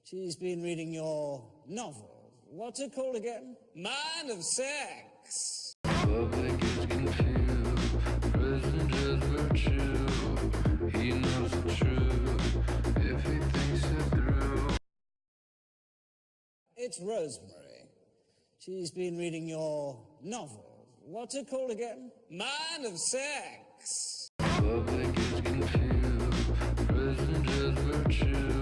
She's been reading your novel. What's it called again? Man of Sex. Public is confused, president is virtue. He knows the truth if he thinks it through. It's Rosemary. She's been reading your novel. What's it called again? Man of Sex. Public is confused, president is virtue.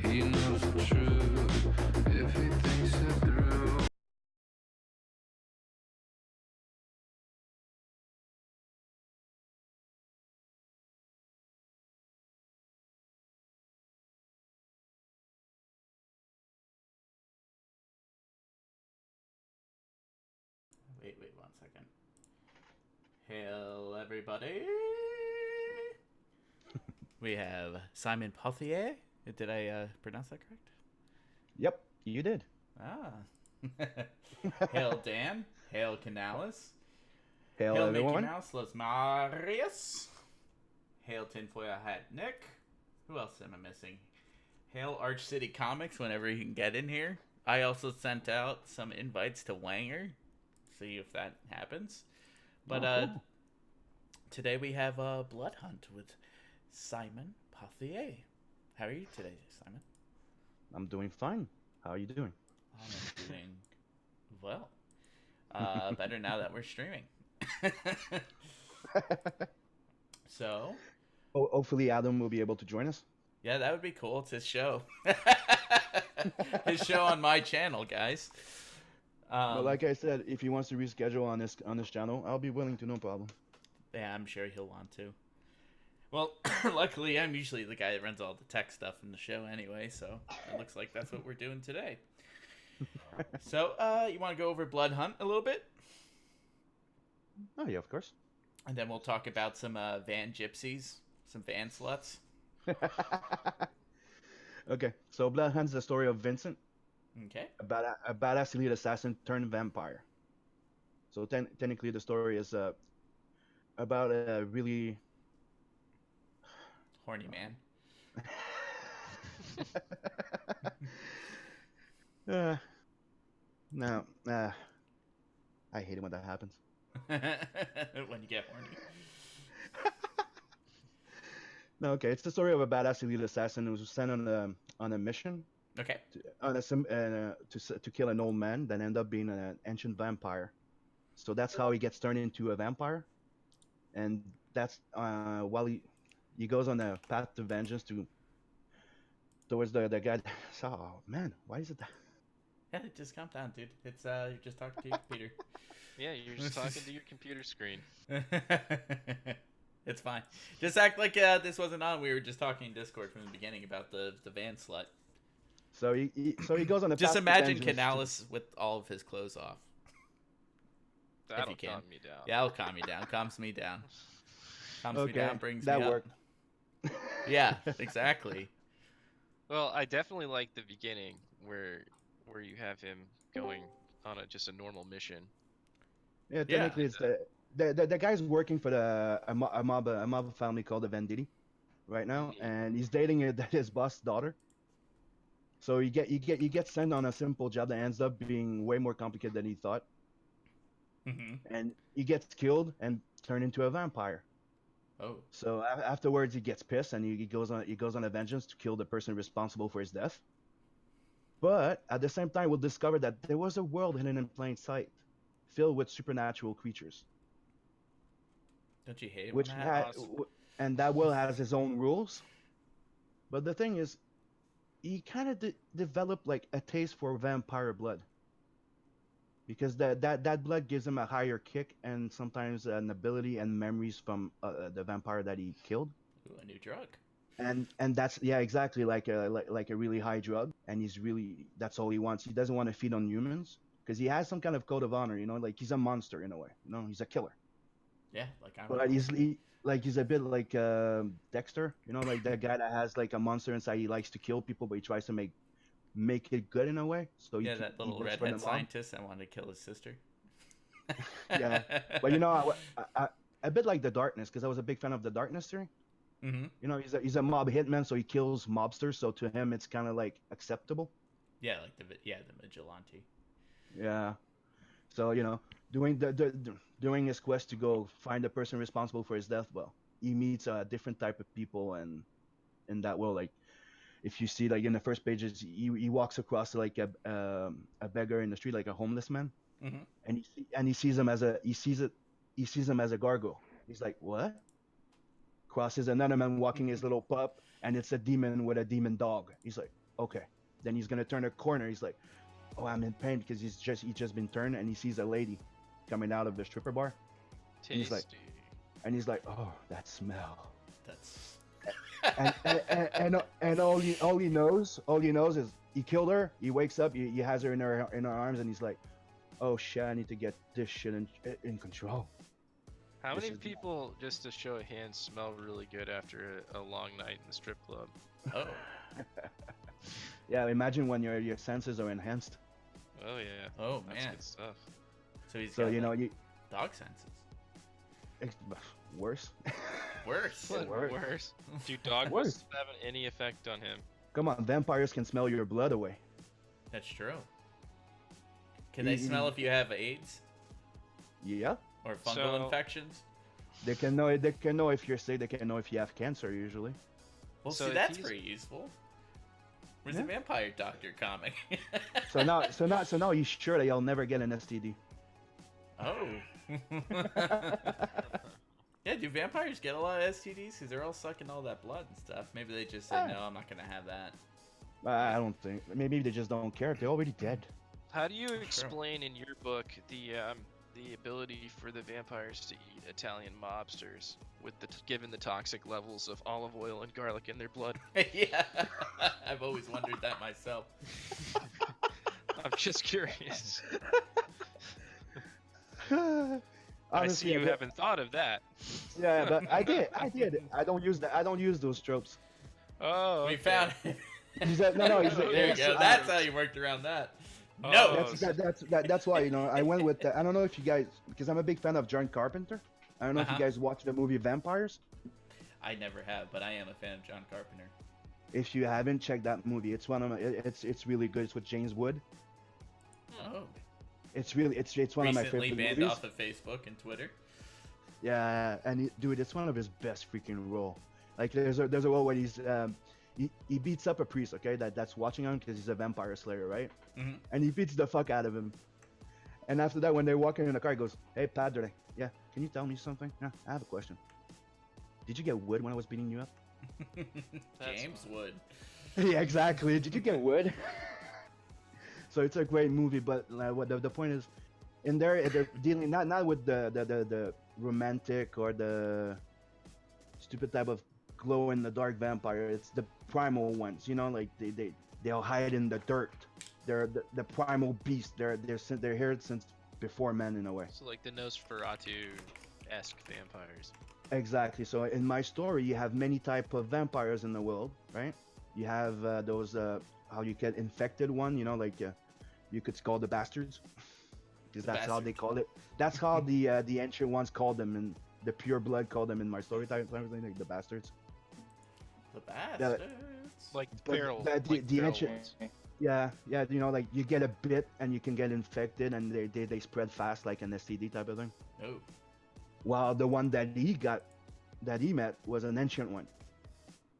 He knows the truth if he thinks it through. Wait 1 second. Hail, everybody! We have Simon Pothier. Did I pronounce that correct? Yep, you did. Ah. Hail, Dan. Hail, Canales. Hail, Hail, everyone. Mickey Mouse. Los Marius. Hail, Tinfoil Hat Nick. Who else am I missing? Hail, Arch City Comics whenever he can get in here. I also sent out some invites to Wanger. See if that happens. But cool. Today we have a Blood Hunt with Simon Pothier. How are you today, Simon? I'm doing fine. How are you doing? I'm doing well. Better now that we're streaming. So, Hopefully Adam will be able to join us. yeah, that would be cool. It's his show. His show on my channel, guys. But like I said, if he wants to reschedule on this channel, I'll be willing to, no problem. Yeah, I'm sure he'll want to. Well, luckily, I'm usually the guy that runs all the tech stuff in the show anyway, so it looks like that's what we're doing today. So, you want to go over Blood Hunt a little bit? Oh yeah, of course. And then we'll talk about some van gypsies, some van sluts. Okay, so Blood Hunt's the story of Vincent, Okay. a badass elite assassin turned vampire. So technically, the story is about a really Horny man. No, I hate it when that happens. When you get horny. No, okay, it's the story of a badass elite assassin who was sent on a mission Okay. to kill an old man, then end up being an ancient vampire. So that's how he gets turned into a vampire, and that's while he goes on a path to vengeance towards the guy. Oh man, why is it that? Yeah, just calm down, dude. It's you're just talking to your computer. Yeah, you're just talking to your computer screen. It's fine. Just act like this wasn't on. We were just talking in Discord from the beginning about the van slut. So he goes on a Just path to imagine vengeance Canales with all of his clothes off. That'll you can. calm me down. Yeah, it'll calm me down. Calms me down. Calms me Okay, down, brings that me up. worked. Yeah, exactly. Well, I definitely like the beginning where you have him going on just a normal mission. Yeah, technically it's the guy's working for a mob family called the Venditti right now, and he's dating his boss' daughter. So you get sent on a simple job that ends up being way more complicated than he thought, and he gets killed and turned into a vampire. Oh. So afterwards he gets pissed and he goes on a vengeance to kill the person responsible for his death. But at the same time, we'll discover that there was a world hidden in plain sight, filled with supernatural creatures. Don't you hate it Which when that happens? and that world has its own rules. But the thing is, he kind of developed like a taste for vampire blood, because that blood gives him a higher kick and sometimes an ability and memories from the vampire that he killed. Ooh, a new drug. And that's exactly like a really high drug, and that's all he wants. He doesn't want to feed on humans because he has some kind of code of honor, like he's a monster in a way, he's a killer. Yeah, like I'm. But he's a bit like Dexter, like that guy that has like a monster inside. He likes to kill people, but he tries to make it good in a way. So Yeah, that little redhead scientist that wanted to kill his sister. Yeah, but a bit like The Darkness, because I was a big fan of The Darkness series. Mm-hmm. You know, he's a mob hitman, so he kills mobsters. So to him, it's kind of like acceptable. Yeah, like the vigilante. Yeah. So you know, doing his quest to go find the person responsible for his death. Well, he meets a different type of people, and in that world, like if you see like in the first pages, he walks across like a beggar in the street, like a homeless man, Mm-hmm. and he sees him as a gargoyle. He's like, what? Crosses another man walking his little pup, and it's a demon with a demon dog. He's like, okay. Then he's gonna turn a corner. He's like, oh, I'm in pain because he's just been turned, and he sees a lady coming out of the stripper bar, Tasty. he's like, oh, that smell. That's And all he knows is he killed her. He wakes up, he has her in her arms, and he's like, oh shit, I need to get this shit in control. How This many is- people, just to show a hand, smell really good after a long night in the strip club? oh. Yeah, imagine when your senses are enhanced. Oh yeah. Oh That's man. good stuff. So he's So got you know like, you dog senses. it's worse. Worse. What? Worse. Worse. Do dog Worse. whistles have any effect on him? Come on, vampires can smell your blood away. That's true. Can they You- smell if you have AIDS Yeah, or fungal So- infections? they can know. They can know if you're sick. They can know if you have cancer usually. Well, So see, if that's he's- pretty useful. Where's Yeah. the Vampire Doctor comic? So now you're sure that you'll never get an STD. Oh. Yeah, do vampires get a lot of STDs? Because they're all sucking all that blood and stuff. Maybe they just say, no, I'm not going to have that. I don't think. Maybe they just don't care. They're already dead. How do you explain in your book the ability for the vampires to eat Italian mobsters with given the toxic levels of olive oil and garlic in their blood? Yeah. I've always wondered that myself. I'm just curious. Honestly, I see you I get- haven't thought of that. Yeah, but I did. I don't use that. I don't use those tropes. Oh, We okay. found it. He's like, no. He's like, There you yes, go. That's how you worked around that. No. Oh, That's why, you know, I went with that. I don't know if you guys, because I'm a big fan of John Carpenter. I don't know if Uh-huh. you guys watch the movie Vampires. I never have, but I am a fan of John Carpenter. If you haven't checked that movie, it's one of my, it's really good. It's with James Wood. Oh. It's one of my Recently favorite banned movies. off of Facebook and Twitter. Yeah, and dude, it's one of his best freaking role. Like there's a role where he beats up a priest, okay, that's watching him because he's a vampire slayer, right? Mhm. And he beats the fuck out of him. And after that, when they're walking in the car, he goes, "Hey, Padre, yeah, can you tell me something? Yeah, I have a question. Did you get wood when I was beating you up?" That's James fun. Wood. Yeah, exactly. Did you get wood? So it's a great movie, but what the point is, in there they're dealing not with the romantic or the stupid type of glow in the dark vampire. It's the primal ones, you know, like they'll hide in the dirt. They're the primal beast. They're here since before men in a way. So like the Nosferatu-esque vampires. Exactly. So in my story, you have many type of vampires in the world, right? You have those how you get infected one, you know, like you could call the bastards, because that's how they Bastards. call it. That's how the ancient ones called them, and the pure blood called them in my story type, everything like the bastards. The bastards. Like But feral. the like feral ancient- ones. Yeah, you know, like you get a bit and you can get infected, and they spread fast like an STD type of thing. Oh. While the one that he met was an ancient one.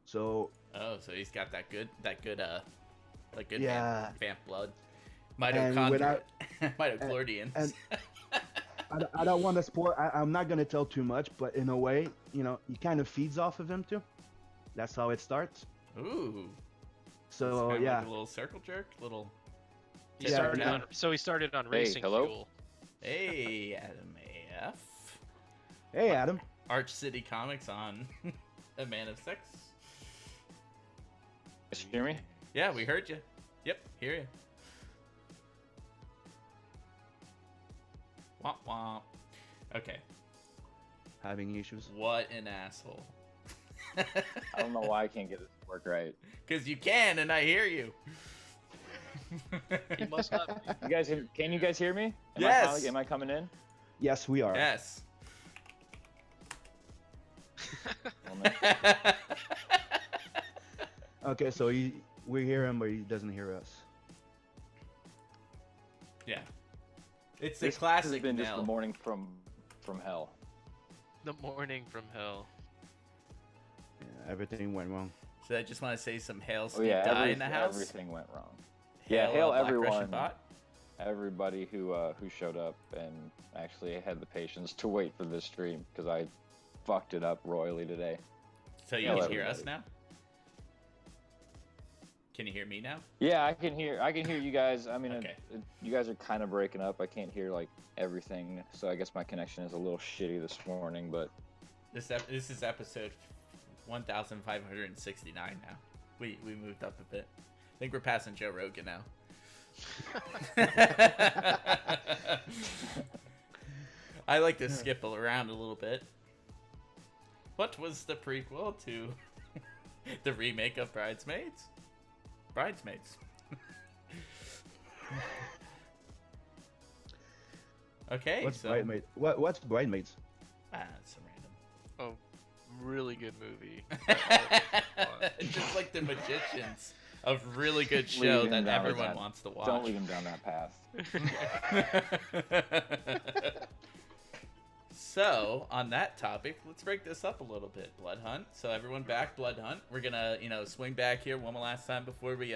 So Oh, so he's got that good like good Yeah. vamp blood. And Mitochondria. without- Mitochondrians. and- I don't want to spoil. I'm not gonna tell too much, but in a way, you know, he kind of feeds off of him too. That's how it starts. Ooh. So It's kinda yeah, like a little circle jerk, little. He Yeah, started yeah. on. So he started on Hey, racing hello? fuel. Hey, Adam AF. hey Adam. Arch City Comics on A Man of Sex. You hear me? Yeah, we heard you. Yep, hear you. Womp womp. Okay, Having issues. what an asshole. I don't know why I can't get this to work right. Because you can, and I hear you. He must not. Be. You guys, can you guys hear me? Yes. Am I coming in? Yes, we are. Yes. Woman. Okay, so we hear him, but he doesn't hear us. Yeah. It's the This has classic been just the Nell. morning from hell. The morning from hell. Yeah, everything went wrong. So I just want to say some hail Oh Steve yeah, die in the house. everything went wrong. Yeah, hail Black Russian everyone. bot. Everybody who showed up and actually had the patience to wait for this stream because I fucked it up royally today. So you Hail can hear us everybody. now? Can you hear me now? Yeah, I can hear you guys. I mean, Okay. you guys are kind of breaking up. I can't hear like everything, so I guess my connection is a little shitty this morning. But This is episode 1569 now. We moved up a bit. I think we're passing Joe Rogan now. I like to skip around a little bit. What was the prequel to the remake of Bridesmaids? Bridesmaids. Okay, What's so Bridesmaids? What's Bridesmaids? It's a random. Really good movie. Just like The Magicians, a really good Lead show him that down everyone that- wants to watch. don't lead him down that path. So, on that topic, let's break this up a little bit. Blood Hunt. So, everyone back, Blood Hunt. We're gonna, swing back here one last time before we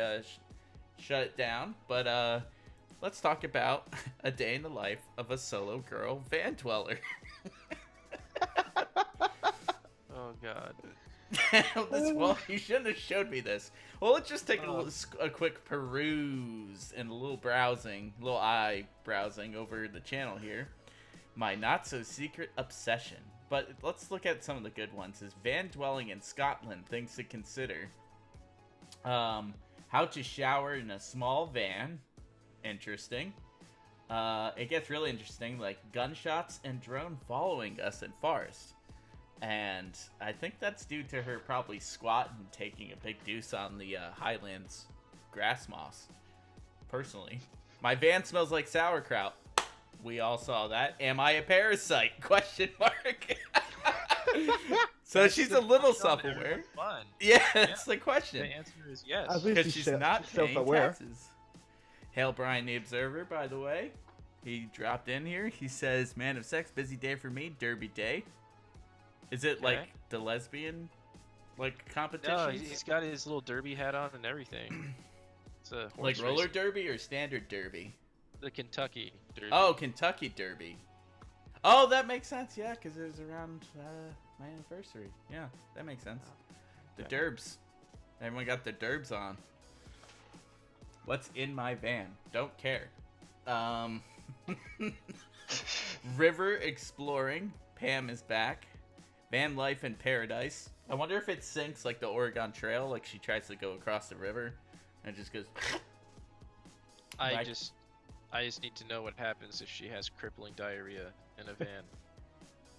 shut it down. But let's talk about a day in the life of a solo girl van dweller. Oh god. Well, you shouldn't have showed me this. Well, let's just take a quick peruse and a little eye browsing over the channel here. My not so secret obsession. But let's look at some of the good ones. Is van dwelling in Scotland, things to consider. How to shower in a small van. Interesting. It gets really interesting, like gunshots and drone following us in forest. And I think that's due to her probably squatting and taking a big deuce on the Highlands grass moss. Personally, my van smells like sauerkraut. We all saw that. Am I a parasite? Question mark. So she's a little self-aware. Fun. Yeah, that's the question. The answer is yes. At least Because she's not paying self-aware. taxes. Hail Brian the Observer, by the way. He dropped in here. He says, "Man of sex, busy day for me, Derby day." Is it Okay. like the lesbian competition? No, he's got his little derby hat on and everything. It's a Like horse roller racing. derby or standard derby? The Kentucky derby. Oh, Kentucky Derby. Oh, that makes sense. Yeah, because it was around my anniversary. Yeah, that makes sense. The Okay. derbs. Everyone got their derbs on. What's in my van? Don't care. River exploring. Pam is back. Van life in paradise. I wonder if it sinks like the Oregon Trail, like she tries to go across the river and it just goes. I Right. just need to know what happens if she has crippling diarrhea in a van.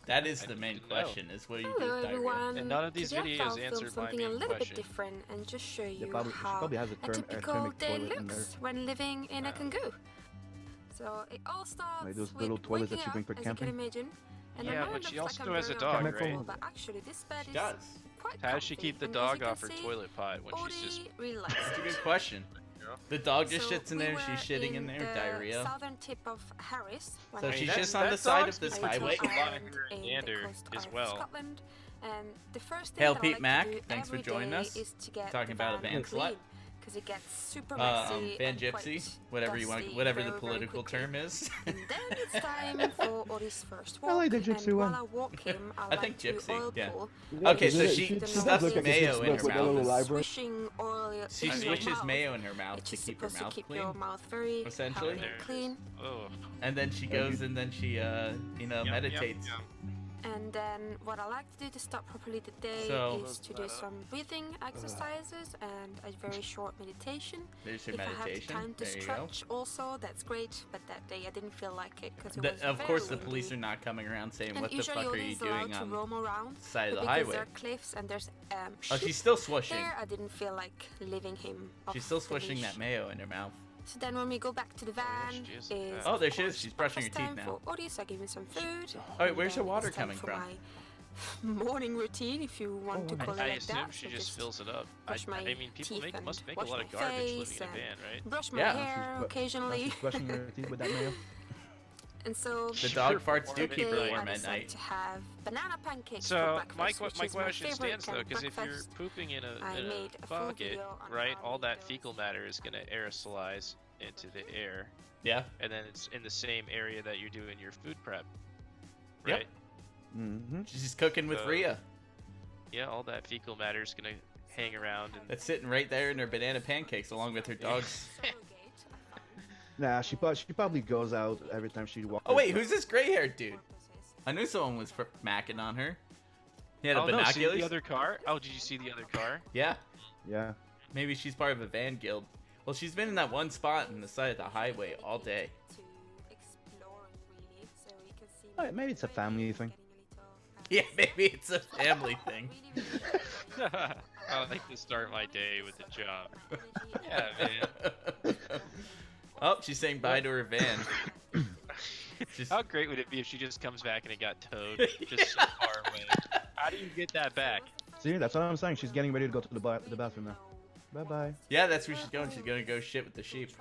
That is I the need main to know. question: is what do you do Hello with diarrhea? everyone. And none of these Today I videos thought I'll film answered my something a main little question. bit different and just show you She probably how has a a typical thermic day toilet in there. looks when living in a Kangoo. So it all starts Like those with little toilets that waking you bring up, for as camping? you can imagine. And Yeah, the but moment she looks also like has I'm a very dog, uncomfortable, right? But actually this bed She is does. quite How does she comfy, keep the and as dog you can off her see, toilet pot when she's just... already relaxed. That's a good question. The dog just So shits in we there. were She's shitting in there. the Diarrhea. southern tip of Harris. when So I she's was just on the that side dog's of this a little highway. island Her and in the Gander coast as of well. Scotland. And the first thing Hail that I Pete like Mac, to do thanks for every joining day us. is to get Talking the about a van clean, slut. because it gets super messy Van and gypsy, quite whatever you want, dusty whatever the very, very political quickly. term is. And then it's time for Odie's first walk. I like the gypsy and one. while I walk him, I I like think to gypsy, oil yeah. pull. Okay, so She she does stuffs look like a mayo in looks her like a little mouth. library. Swishing oil She in your swishes mouth. mayo in her mouth It's to just keep her supposed mouth to keep clean. your mouth very Essentially. healthy and clean. Oh. And then she goes and then she, meditates. And then what I like to do to start properly the day So- is to do some breathing exercises and a very short meditation. There's your If I have the meditation. time to There you go. stretch also, that's great, but that day I didn't feel like it because it was Of very course, the windy. police are not coming around saying, And "What the usually fuck are Odie you is allowed doing to on roam around, the side of but the because highway?" there are cliffs and there's Oh, sheep she's still swishing. there, I didn't feel like leaving him She's off still the swishing leash. that mayo in her mouth. So then when we go back to the yeah, van, she is. is Oh, there of she is. course She's brushing her breakfast teeth time now. for Odie, so I give him some food. Oh, wait, and where's the then water it's time coming for from? my morning routine, if you want to call it I like assume that. she So just fills it up. I brush my mean, people teeth must and make a wash lot of my garbage living face in a and van, right? brush my Yeah. hair She's occasionally. brushing her teeth with that mayo. And so The dog farts do warm keep her today warm I at decided night. to have banana pancakes for So breakfast, my which is my question favorite stands though, kind of because if you're breakfast. pooping in I a made a full bucket, video on right, how all we that build fecal matter is gonna aerosolize into the air, Yeah. and then it's in the same area that you're doing your food prep, Yep. right? Mm-hmm. She's cooking with So- Rhea. Yeah, all that fecal matter is gonna hang around and That's sitting right there in her banana pancakes along with her dog's. Nah, she probably goes out every time she walks. Oh wait, who's this gray-haired dude? I knew someone was macking on her. He had a oh no, see binoculars. the other car? Oh, did you see the other car? Yeah, Yeah. maybe she's part of a van guild. Well, she's been in that one spot on the side of the highway all day. Maybe it's a family thing. Yeah, maybe it's a family thing. I like to start my day with a job. Yeah, man. Oh, she's saying bye to her van. Just- How great would it be if she just comes back and it got towed just so far away? How do you get that back? See, that's what I'm saying. She's getting ready to go to the bathroom now. Bye bye. Yeah, that's where she's going. She's gonna go shit with the sheep.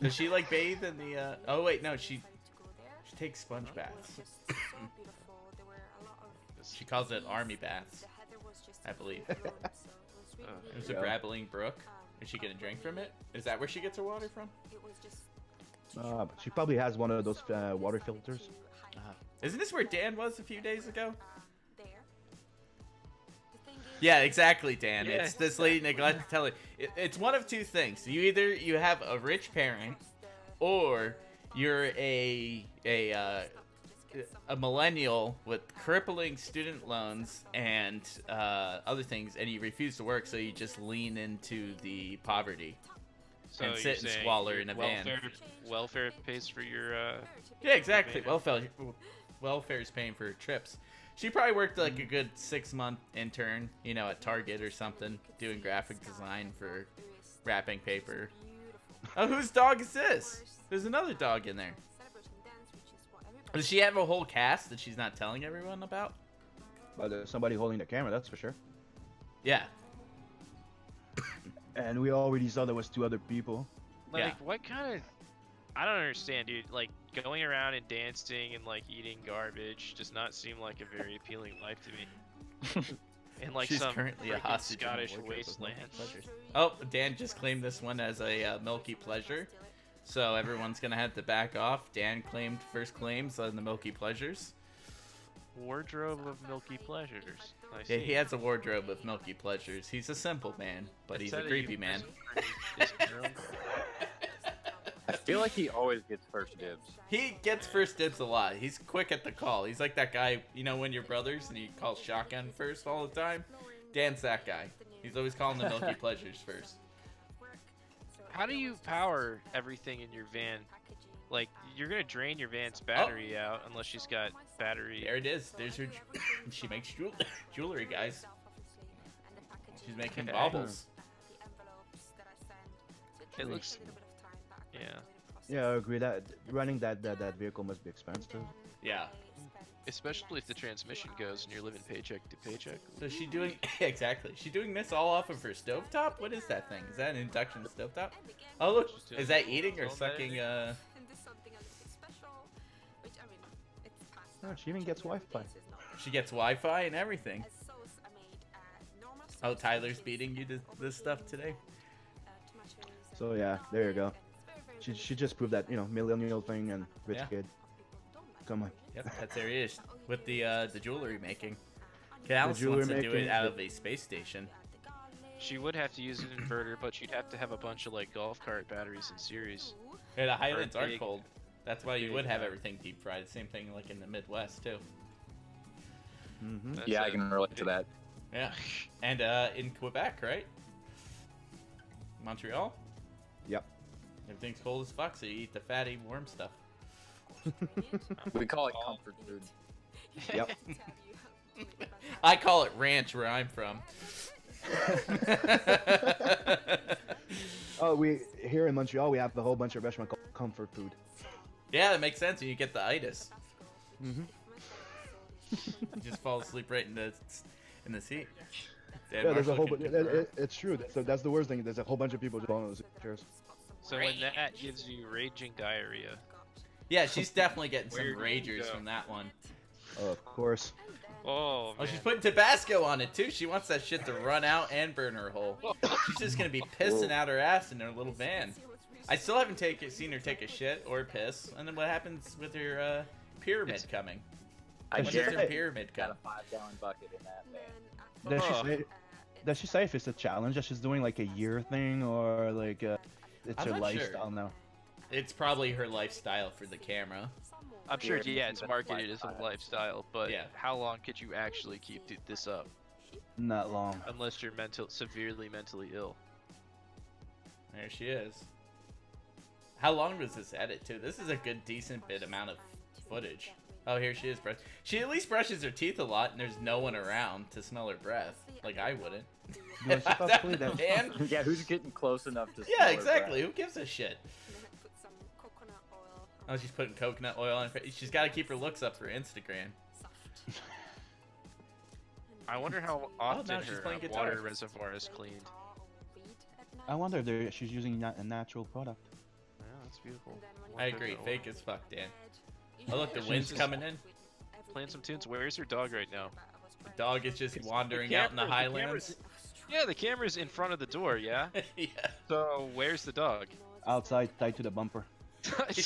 Does she like bathe in the? Oh wait, no, she takes sponge baths. She calls it army baths, I believe. There's a Brabbling Brook. Is she gonna drink from it? Is that where she gets her water from? But she probably has one of those water filters. Isn't this where Dan was a few days ago? Yeah, exactly, Dan. Yeah. It's this lady neglected to tell her. It's one of two things. You have a rich parent, or you're a millennial with crippling student loans and other things, and you refuse to work, so you just lean into the poverty. So And you're sit and saying squalor your in a van. Welfare pays for your. Yeah, exactly. van. Welfare is paying for her trips. She probably worked like a good 6-month intern, at Target or something, doing graphic design for wrapping paper. Oh, whose dog is this? There's another dog in there. Does she have a whole cast that she's not telling everyone about? But there's somebody holding the camera, that's for sure. Yeah. And we already saw there was 2 other people. Like, Yeah. what kind of? I don't understand, dude. Like going around and dancing and like eating garbage does not seem like a very appealing life to me. In like She's some currently a freaking hostage in a Scottish wardrobe of wasteland. milky pleasures. Oh, Dan just claimed this one as a milky pleasure, so everyone's gonna have to back off. Dan claimed first claims on the milky pleasures. Wardrobe of milky pleasures. I Yeah, see. he has a wardrobe of milky pleasures. He's a simple man, but he's a Instead of creepy you man. I feel like he always gets first dibs. He gets first dibs a lot. He's quick at the call. He's like that guy, when you're brothers and you call shotgun first all the time. Dan's that guy. He's always calling the milky pleasures first. How do you power everything in your van? Like, you're gonna drain your van's battery out unless she's got battery. There it is. There's her. She makes jewelry, guys. She's making baubles. It looks. Yeah. Yeah, I agree that running that vehicle must be expensive. Yeah. Especially if the transmission goes and you're living paycheck to paycheck. So is she doing exactly? She doing this all off of her stovetop? What is that thing? Is that an induction stovetop? Oh look, is that eating or sucking? Oh, she even gets Wi-Fi. She gets Wi-Fi and everything. Oh, Tyler's beating you to this stuff today. So yeah, there you go. She just proved that millennial thing and rich Yeah. kid. Come on. Yep, that's there he is with the jewelry making. Alice jewelry wants to do making, it out of a space station. She would have to use an inverter, but she'd have to have a bunch of like golf cart batteries in series. Yeah, the Highlands are big- cold. That's why you big, would have everything deep fried. Same thing like in the Midwest too. Mm-hmm. That's Yeah, I it. can relate to that. Yeah, and in Quebec, right? Montreal. Yep. Everything's cold as fuck, so you eat the fatty, warm stuff. We call it comfort food. Yep. I call it ranch where I'm from. Oh, we here in Montreal we have a whole bunch of restaurants called comfort food. Yeah, that makes sense. And you get the itis. You just fall asleep right in the seat. Dan Yeah, there's a Marshall whole. can confirm. It's true. That's the worst thing. There's a whole bunch of people just falling on the chairs. So when that gives you raging diarrhea, Yeah, she's definitely getting some Where do you ragers go? from that one. Oh, of course. oh, Oh, she's man. putting Tabasco on it too. She wants that shit to run out and burn her hole. She's just gonna be pissing out her ass in her little van. I still haven't seen her take a shit or piss. And then what happens with her pyramid coming? I When does her guarantee pyramid got come? a 5-gallon bucket in that van. Does she say if it's a challenge that she's doing like a year thing or like it's I'm her not lifestyle sure. now? It's probably her lifestyle for the camera. I'm sure, Yeah, it's that's marketed as a lifestyle. lifestyle, but Yeah. how long could you actually keep this up? Not long. Unless you're severely mentally ill. There she is. How long was this edit too? This is a good, decent bit amount of footage. Oh, here she is. She at least brushes her teeth a lot, and there's no one around to smell her breath. Like I wouldn't. Yeah, If I was out in the van. Yeah, who's getting close enough to Yeah, smell her exactly. breath? Who gives a shit? Oh, she's putting coconut oil on her face. She's got to keep her looks up for Instagram. I wonder how often now she's her playing guitar. water reservoir is cleaned. I wonder if she's using a natural product. Yeah, that's beautiful. I agree. Fake as fuck, Dan. Oh, look, the wind's coming in. Playing some tunes. Where's her dog right now? The dog is just wandering out in the Highlands. Yeah, the camera's in front of the door, yeah? Yeah. So, where's the dog? Outside, tied to the bumper.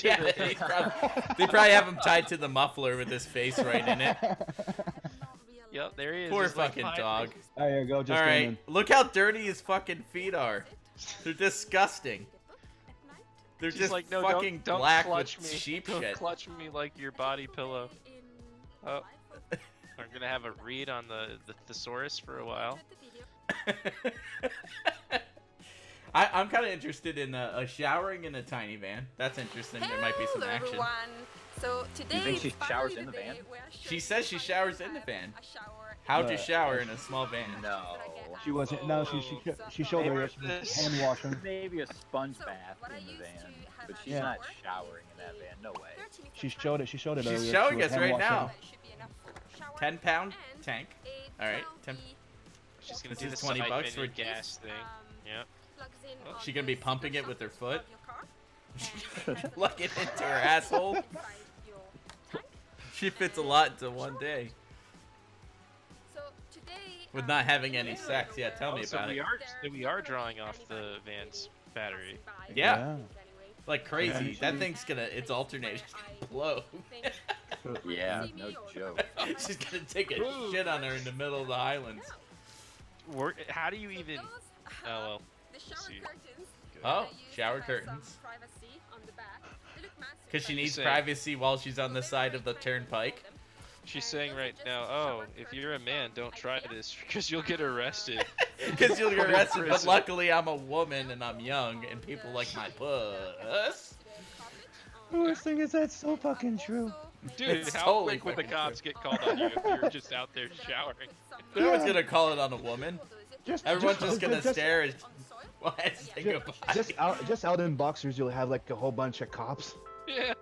Yeah, they probably have him tied to the muffler with his face right in it. Yep, there he is. Poor He's like fucking behind dog. me. There you go. Just All came right, in. look how dirty his fucking feet are. They're disgusting. They're She's just like, no, fucking don't black clutch with me. sheep Don't shit. clutch me like your body pillow. Oh. I'm gonna have a read on the thesaurus for a while. I'm kind of interested in a showering in a tiny van. That's interesting. There might be some Hello, action. everyone. So today think she is showers finally in the day van? where I She should says she showers in the van. a shower How Uh, to shower in a small van? No. She wasn't. No, she showed her Hey, where's hand washing. Maybe a sponge So, bath what I in the used van, to have but a she's Yeah. not shower. showering in that van. No way. 30 minutes She of showed it. She showed it. She's earlier. showing She was us hand right washing. now. that should be enough for a shower 10-pound and tank. a All right, 12 She's gonna This do is the 20 side bucks menu for- gas thing. Yeah. plugs in on She gonna be the pumping seat it with her of foot? your car, and has a Plug it into her asshole. inside your tank. She fits a lot into one day. So today, With not having any sex. Yeah, tell me So about we it. are drawing off the van's battery. Yeah. Yeah. Like crazy. That thing's its alternator's gonna blow. Yeah, no joke. She's gonna take a shit on her in the middle of the Highlands. How do you even? Oh well. The shower See. curtains. Oh, that I use shower to have some curtains. privacy on the back. They look massive, Because she but needs Say- privacy while she's on the side of the turnpike. She's saying right now, oh, if you're a man, don't try this because you'll get arrested. Because you'll get Put in arrested, but prison. luckily I'm a woman and I'm young and people like my puss. The worst thing is that's so fucking true. Dude, It's how totally quick would the fucking cops get called on you if you're just out there showering? No one's gonna call it on a woman. Everyone's just gonna just- stare and well, say Just, goodbye. just out in boxers, you'll have like a whole bunch of cops. Yeah.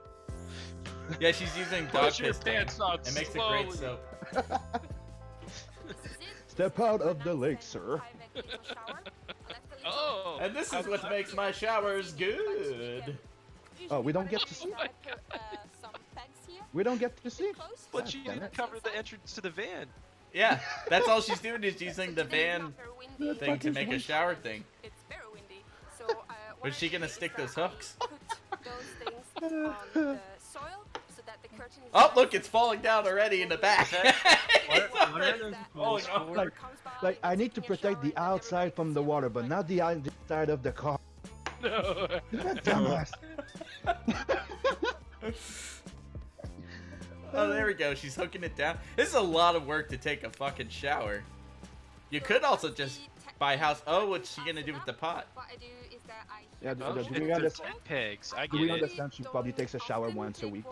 Yeah, she's using dog Put your piss tank. pants on It makes a great slowly. soap. Step out of the lake, sir. Oh. And this is what makes my showers good. Oh, we don't get to see. We don't get to see. But you damn didn't it. cover the entrance to the van. Yeah, that's all she's doing is using the van thing to make a shower thing. It's very windy. So, But is she gonna stick those hooks? Put those things on the soil so that the curtain is Oh, look, it's falling down already in the back. It's What are already those falling supposed off. for? Like I need to protect the outside from the water, but not the inside of the car. No. Dumbass. Oh, there we go. She's hooking it down. This is a lot of work to take a fucking shower. You could also just buy a house. Oh, what's she gonna do with the pot? What I do is that I Yeah, Oh, do shit, we they're understand? tent pegs. I Do get we it. understand she probably takes a shower once a week?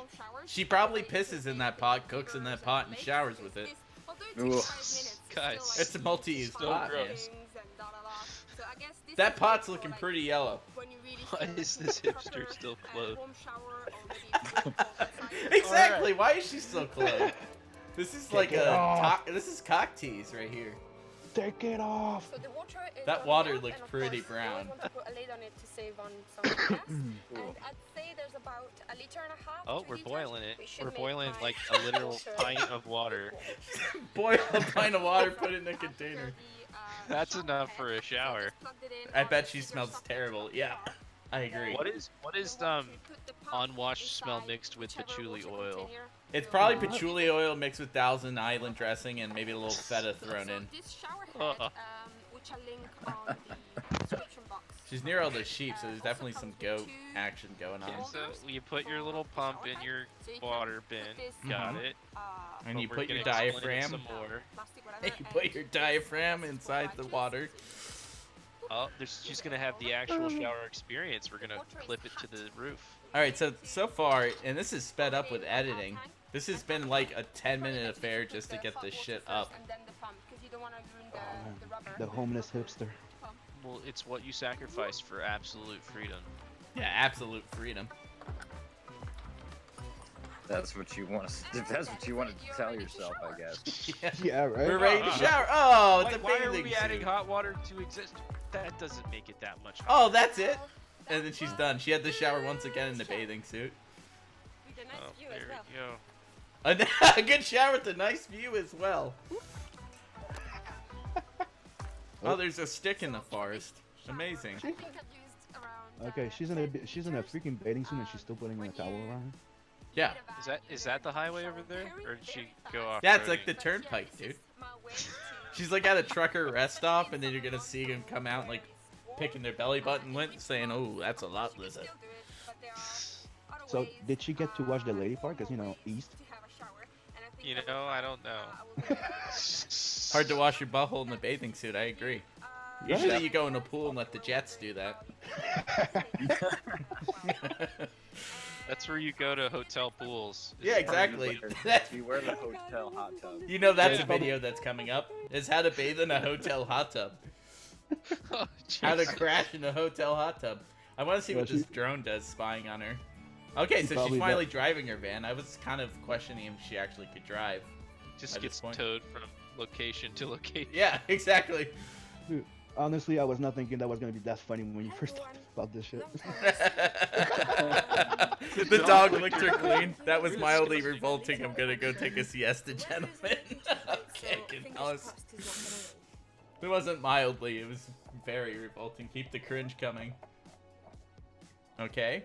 She probably pisses in that pot, cooks in that pot, and showers with it. Guys. It's a multi-use So pot, man. gross. That pot's looking pretty yellow. Why is this hipster still clothed? Exactly. Why is she still clothed? This is like it off. this is cock tease right here. Take it off. So the water is That boiling water up, looked and of pretty course, brown. You always want to put a lid on it to save on some gas. And I'd say there's about a liter and a half. Oh, 2 we're liters. boiling it. We should We're make boiling mine like a literal water. pint of water. Boil a pint of water, put it in a After container. the, That's shower enough head, for a so shower. just plugged it in I on bet the she heater smells socket. terrible. Yeah, I agree. What is The the water, put the pump unwashed smell inside mixed with whichever patchouli water oil? container. It's So- probably patchouli oil mixed with Thousand Island dressing and maybe a little feta thrown So in. this shower head, which I link on the description box. She's near all the sheep, so there's Also definitely some comes with goat 2 action going on. Okay, so holders you put your little for pump shower in head. your So you can water put bin. this, Got Mhm. it. And But you we're put your gonna explain it diaphragm. some more. plastic, whatever, You and put your this diaphragm is inside the for water. Oh, she's gonna have the actual shower experience. We're gonna clip it to the roof. All right, so far, and this is sped up with editing. This has been like a 10-minute affair just to get this shit up. And then the pump, 'cause you don't wanna ruin the rubber. The homeless hipster. Well, it's what you sacrifice for absolute freedom. Yeah, absolute freedom. That's what you want to. If that's what you want to tell yourself, I guess. Yeah. Yeah, right. We're ready to shower. Oh, it's Why, a why are bathing we adding suit. hot water to exist? That doesn't make it that much. Oh, that's it. And then she's done. She had to shower once again in the bathing suit. With a nice Oh, view there as we well. go. A good shower with a nice view as well. Oh, there's a stick in the forest. Amazing. I think I've used around, Okay, she's in a freaking bathing suit and she's still putting a towel around her. Yeah. Is that the highway over there, or did she go off? Yeah, it's like the turnpike, dude. She's like at a trucker rest stop, and then you're gonna see them come out like picking their belly button lint, saying, "Oh, that's a lot, Lizard." So did she get to watch the lady part? Cause you know, East. You know, I don't know. Hard to wash your butthole in the bathing suit. I agree. Usually you go in a pool and let the jets do that. That's where you go to hotel pools. Yeah, exactly. Beware the hotel hot tub. You know that's a video that's coming up. Is how to bathe in a hotel hot tub. Oh, How to jeez. crash in a hotel hot tub. I want to see Yeah, what this she's- drone does spying on her. Okay, so she's probably finally driving her van. I was kind of questioning if she actually could drive. Just at this gets point. towed from location to location. Yeah, exactly. Dude, honestly, I was not thinking that was gonna be that funny when you first talked about this shit. The dog licked her clean. That was mildly revolting. I'm gonna go take a siesta, gentlemen. Okay, Gonzalez. It wasn't mildly. It was very revolting. Keep the cringe coming. Okay.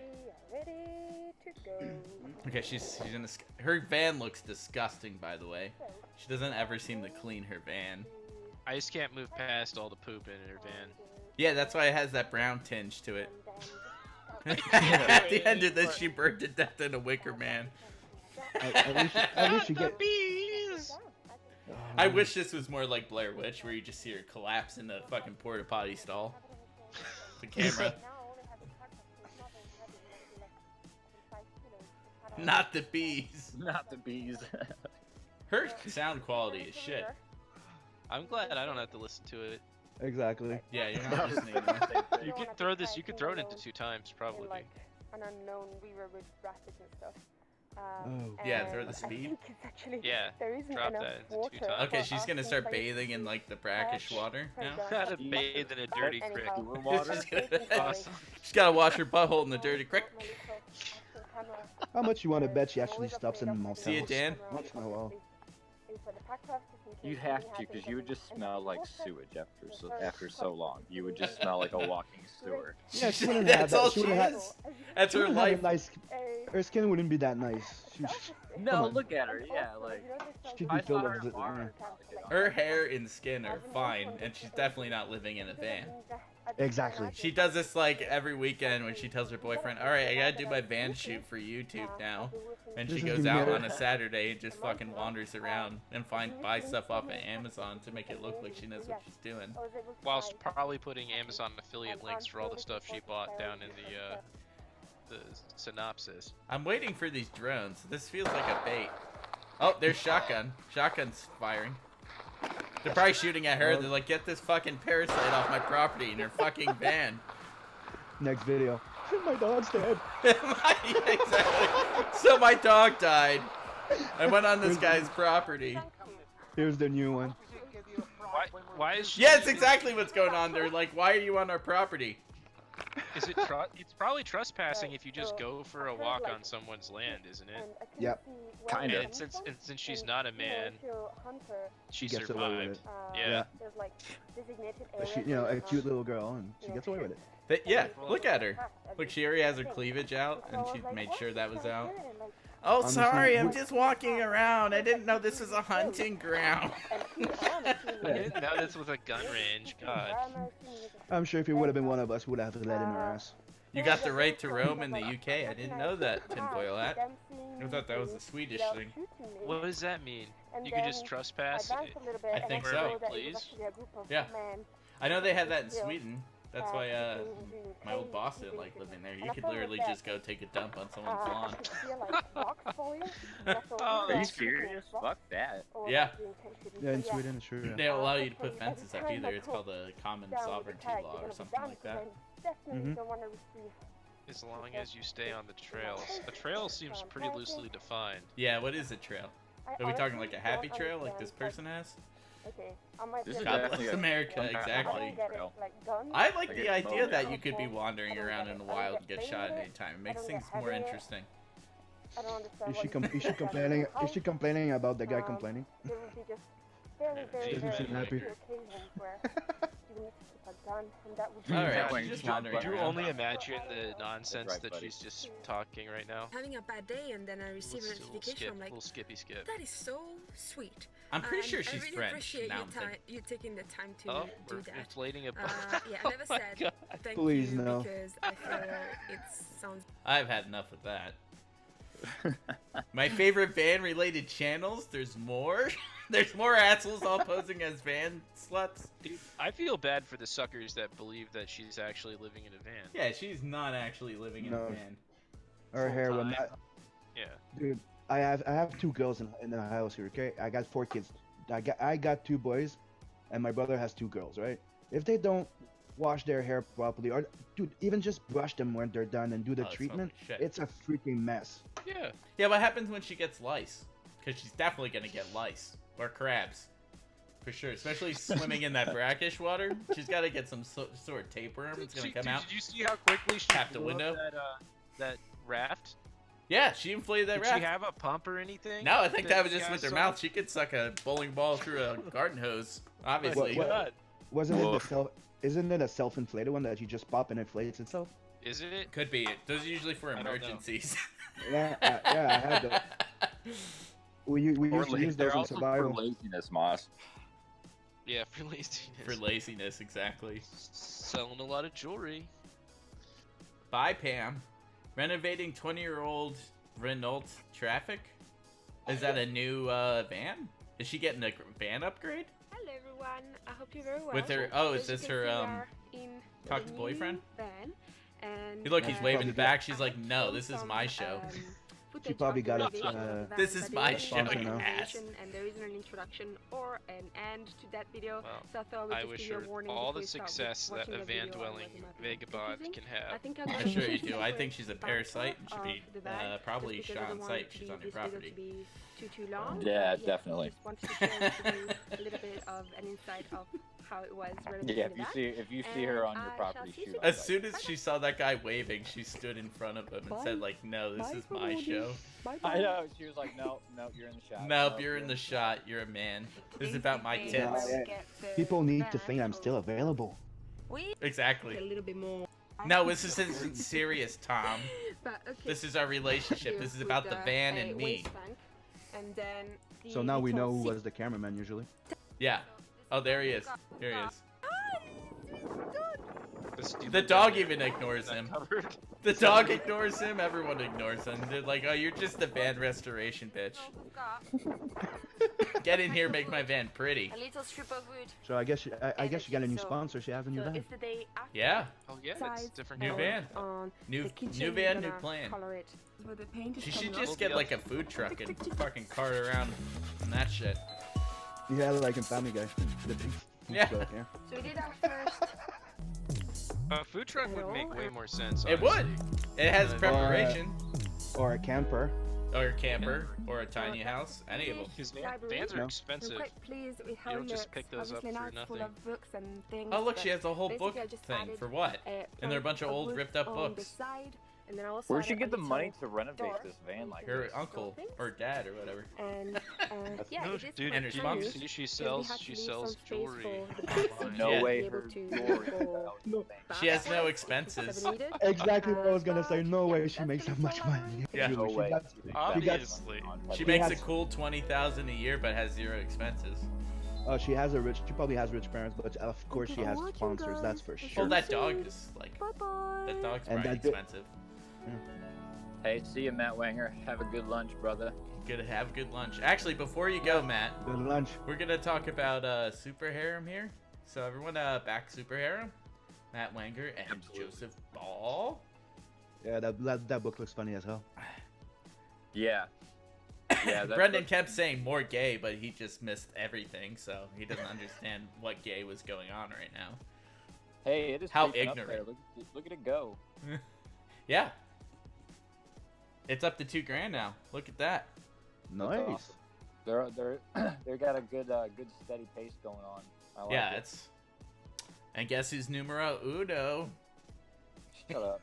Okay, she's in a, her van looks disgusting, by the way. She doesn't ever seem to clean her van. I just can't move past all the poop in her van. Yeah, that's why it has that brown tinge to it. At the end of this, she burned to death in a wicker man. I wish you get. I wish this was more like Blair Witch, where you just see her collapse in the fucking porta potty stall. The camera. Not the bees. Not the bees. Her sound quality is shit. I'm glad I don't have to listen to it. Exactly. Yeah, you're not listening. Man. You could throw this. You could throw it into 2 times probably. Like an unknown river with rapids and stuff. Oh. Yeah, and throw the I speed. think it's actually, Yeah, there isn't drop enough that into 2 water times. Okay, for she's us gonna in start places bathing in like the brackish water now. Gotta bathe in a dirty creek. Sewer water. She's gonna- Awesome. She's gotta wash her butthole in the dirty creek. How much you want to bet she actually stops in motels? See you, Dan. Once in a while. You'd have to, because you would just smell like sewage after so long. You would just smell like a walking sewer. Yeah, she wouldn't That's have all that. she She wouldn't have. is. That's She her wouldn't have life. a nice. Her skin wouldn't be that nice. No, Come on. look at her. Yeah, like She'd I be filled saw her with. tomorrow. Her hair and skin are fine, and she's definitely not living in a van. Exactly. She does this like every weekend when she tells her boyfriend, "All right, I gotta do my van shoot for YouTube now." And she This is goes gonna out be on a Saturday and just fucking wanders around and buys stuff off of Amazon to make it look like she knows what she's doing. Whilst probably putting Amazon affiliate links for all the stuff she bought down in the synopsis. I'm waiting for these drones. This feels like a bait. Oh, there's shotgun. Shotgun's firing. They're probably shooting at her. They're like, "Get this fucking parasite off my property in her fucking van." Next video. My dog's dead. Yeah, exactly. So my dog died. I went on this guy's property. Here's the new one. Why is she? Yeah, it's exactly what's going on. They're like, why are you on our property? Is it? It's probably trespassing if you just go for a walk on someone's land, isn't it? Yep. Kinda. And since she's not a man, she gets away with survived. it. Yeah. There's like designated She, a cute little girl, and she gets away with it. Yeah, look at her. Look, she already has her cleavage out, and she made sure that was out. Oh, sorry, I'm just walking around. I didn't know this was a hunting ground. I didn't know this was a gun range. God. I'm sure if he would have been one of us, we would have let him harass. You got the right to roam in the UK. I didn't know that, Tinfoil Hat. I thought that was a Swedish thing. What does that mean? You can just trespass I think so. wherever you please? Yeah. I know they have that in Sweden. That's why my old boss didn't like living there. You could literally just go take a dump on someone's lawn. Oh, Are you serious? Fuck that. Yeah. Yeah, in Sweden, sure. They don't allow you to put fences up either. It's called the Common Sovereignty Law or something like that. as long as you stay on the trails. A trail seems pretty loosely defined. Yeah, what is a trail? Are we talking like a happy trail like this person has? Okay, This is God definitely bless a America, gun kind of exactly. trail. I like Like the a idea bow. that you could be wandering around in the wild and get shot at any time. It makes things more interesting. I don't understand. Is she complaining? Is she complaining about the guy complaining? There will be just very, very, She very doesn't seem happy. few occasions where you need to keep a gun, and that would be Alright, when she's just you wandering Could you around. only imagine the nonsense right, that buddy. she's just talking right now? Having a bad day and then I receive a Little notification. skip, I'm like, little skippy skip. that is so sweet. I'm pretty And sure I she's really French. appreciate Now I'm thinking. you taking the time to Oh, do we're that. inflating a Yeah, I never Oh my said God. thank Please, you no. because I feel it sounds. I've had enough of that. My favorite van-related channels. There's more. There's more assholes all posing as van sluts. Dude, I feel bad for the suckers that believe that she's actually living in a van. Yeah, she's not actually living in a No. van. Her hair will Full-time. not. Yeah. Dude, I have two girls in the house here. Okay, I got 4 kids. I got 2 boys, and my brother has 2 girls. Right? If they don't wash their hair properly, or dude, even just brush them when they're done and do the Oh, it smells treatment, like shit. it's a freaking mess. Yeah. Yeah, what happens when she gets lice? Because she's definitely gonna get lice or crabs, for sure. Especially swimming in that brackish water. She's got to get some sort of tapeworm. It's gonna come out. Did you see how quickly she Tap the blew up window. that raft? Yeah, she inflated that Did raft. she have a pump or anything? No, I think that was just you with her guys mouth. saw? She could suck a bowling ball through a garden hose. Obviously. What- God. Wasn't it the Woof. self? Isn't it a self-inflated one that you just pop and inflates itself? Is it? Could be. Those are usually for I don't know. emergencies. Yeah, yeah, I had those. We used to use They're those in also for survival. laziness, Moss. Yeah, for laziness. For laziness, exactly. Selling a lot of jewelry. Bye, Pam. Renovating 20-year-old Renault Traffic. Is that a new van? Is she getting a van upgrade? Hello everyone, I hope you're very well. With her- oh, is As you this can her, see, we um, are in talk the to boyfriend? new van, and, Hey, look, he's waving Probably back. I She's like, have no, shown this is some, my show. She probably got it, This is my show, you know. And there isn't an introduction or an end to that video, Well, so I thought I would I just wish give you her a warning all the before you start success that watching a the video on van-dwelling whether it might be vagabond confusing. can I have. think I'm I'm going sure to you show do. I you think she's a the parasite and should back be of the bag, probably just shot because I on don't sight want if she's the- on your this video property. to be too long. Yeah, but definitely. Just wanted to share with you a little bit of an insight of how it was relative Yeah, to if you that. see her on your And I property, shall see shoot you her. As soon as she saw that guy waving, she stood in front of him and said, like, no, this is my show. I know. She was like, no, you're in the shot. Nope, you're in the shot. You're a man. This is about my Basically, tits. Yeah. get the People need to van think I'm still over. available. We a Exactly. little bit more. No, this isn't serious, Tom. But okay. This is our relationship. Here This is with about the van and me. waistband, and then the So now we know little who seat. was the cameraman usually. Yeah. Oh, there he is. Here he is. The dog even ignores him. The dog ignores him. Everyone ignores him. They're like, oh, you're just a van restoration bitch. Get in here, make my van pretty. A little strip of wood. So I guess I guess she got a new So- sponsor. She has a new So van. it's the day after. Yeah. Oh yeah, it's Size different. New color. van. On New the kitchen, new we're van, new gonna plan. color it. So the paint is She should coming just up. get like a food truck and fucking cart around and that shit. Yeah, like in Family Guy. The big Yeah. truck, yeah. So we did our first. A food truck would make way more sense. It honestly. would. It has Or, preparation. Or a camper. or a camper, or a tiny house. Any of them. Because Library. vans are No. I'm expensive. quite pleased with how You it don't just looks. pick those up Obviously now for it's full nothing. of books and things. Oh, look, but she has a whole book basically I just thing. added, For what? And they're a bunch of a old, wood ripped up on books. The side, and then I also Where'd she added get a the money little to renovate door this van like Her this? uncle things. or dad or whatever. And yeah, No, it is dude, quite and her you mom. tiny, see, she because we sells had to leave some space jewelry. for the bags online. No Yeah. way to be her able to jewelry go No. She has no back expenses. if needed. Exactly what I was gonna say. No Yeah, way she that's makes the that much little money. library. Yeah. No She way. got- Obviously. She She makes a has- cool 20,000 a year, but has zero expenses. Oh, she probably has rich parents, but of course she has watching, sponsors. That's guys. for Well, Well, sure. that dog is like Bye-bye. that dog's And probably that di- expensive. Hey, see you, Matt Wanger. Have a good lunch, brother. Good, have good lunch. Actually, before you go, Matt, Good lunch. we're gonna talk about Super Harem here. So everyone, back Super Harem, Matt Wanger and Absolutely. Joseph Ball. Yeah, that book looks funny as hell. Yeah. Yeah. That's Brendan kept saying more gay, but he just missed everything, so he doesn't understand what gay was going on right now. Hey, it is How creeping up there. ignorant. Look at it go. Yeah, it's up to $2,000 now. Look at that. Nice. awesome. They got a good steady pace going on. I like Yeah, it. it's. And guess who's numero uno? Shut up.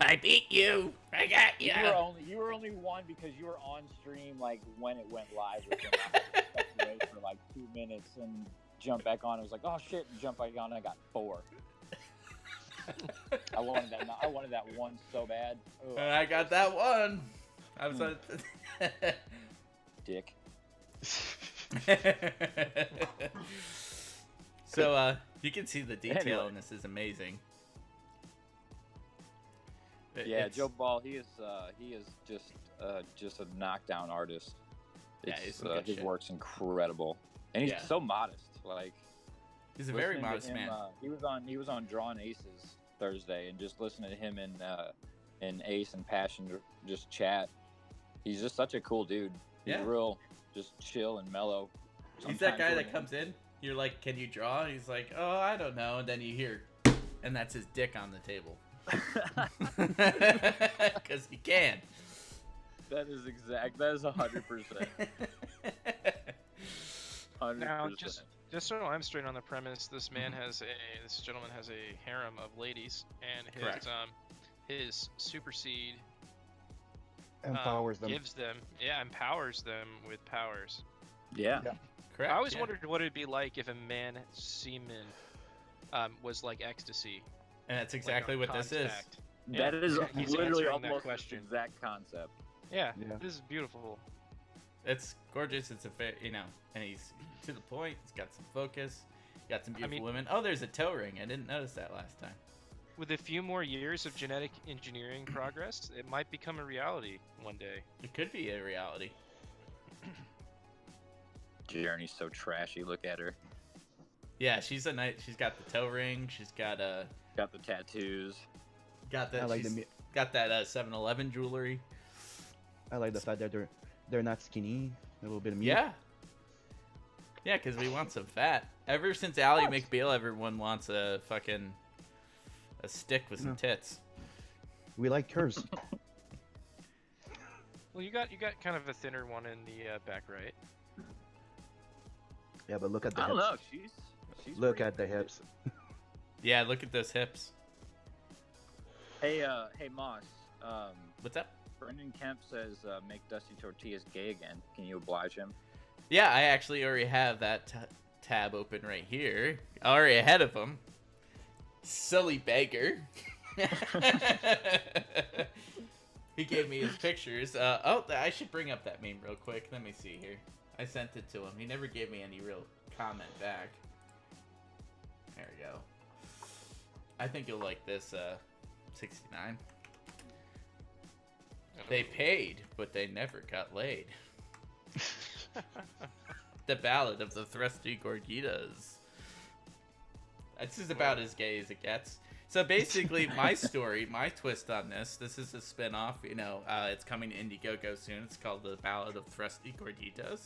I beat you. I got you. You were only one because you were on stream like when it went live with him. I had to step away for like 2 minutes and jump back on. It was like, oh shit, and jump back on. And I got 4. I wanted that one so bad. Ugh, And I got that one. I was on. dick. So you can see the detail Anyway. in this is amazing. Yeah, It's- Joe Ball. He is just a knockdown artist. Yeah, It's, he's some good his shit. work's incredible, and he's Yeah. so modest. Like He's a very listening to modest him, man. he was on Drawn Aces Thursday, and just listening to him and Ace and Passion just chat. He's just such a cool dude. He's Yeah. real, just chill and mellow. He's that Sometimes guy when that he- comes in. You're like, "Can you draw?" He's like, "Oh, I don't know." And then you hear, and that's his dick on the table. Because he can. That is 100%. 100%. Now, just so I'm straight on the premise, this gentleman has a harem of ladies, and Correct. his super seed Empowers them. empowers them with powers. Yeah. Correct. I always yeah. wondered what it'd be like if a man semen was like ecstasy. And that's like exactly on what this is. contact. That Yeah, is he's literally answering that almost the question. exact concept. Yeah, Yeah. this is beautiful. It's gorgeous. It's and he's to the point. He's got some focus. Got some beautiful mean- women. Oh, there's a toe ring. I didn't notice that last time. With a few more years of genetic engineering progress, it might become a reality one day. It could be a reality. Journey's so trashy. Look at her. Yeah, she's a nice. She's got the toe ring. She's got Got the tattoos. got that. I like she's the got that 7-Eleven jewelry. I like the fact that they're not skinny. A little bit of meat. Yeah. Yeah, because we want some fat. Ever since Ally McBeal, everyone wants a stick with some tits. We like curves. Well, you got kind of a thinner one in the back right. Yeah, but look at the I don't hips. know. She's Look pretty at the good. hips. Yeah, look at those hips. Hey, Moss. What's up? Brendan Kemp says, "Make Dusty Tortillas gay again." Can you oblige him? Yeah, I actually already have that tab open right here. Already ahead of him. Silly beggar. He gave me his pictures. I should bring up that meme real quick. Let me see here. I sent it to him. He never gave me any real comment back. There we go. I think you'll like this 69. They paid, but they never got laid. The Ballad of the Thrusty Gorgitas. This is about as gay as it gets. So basically, my story, my twist on this is a spin-off. It's coming to Indiegogo soon. It's called The Ballad of Thrusty Gorgitas.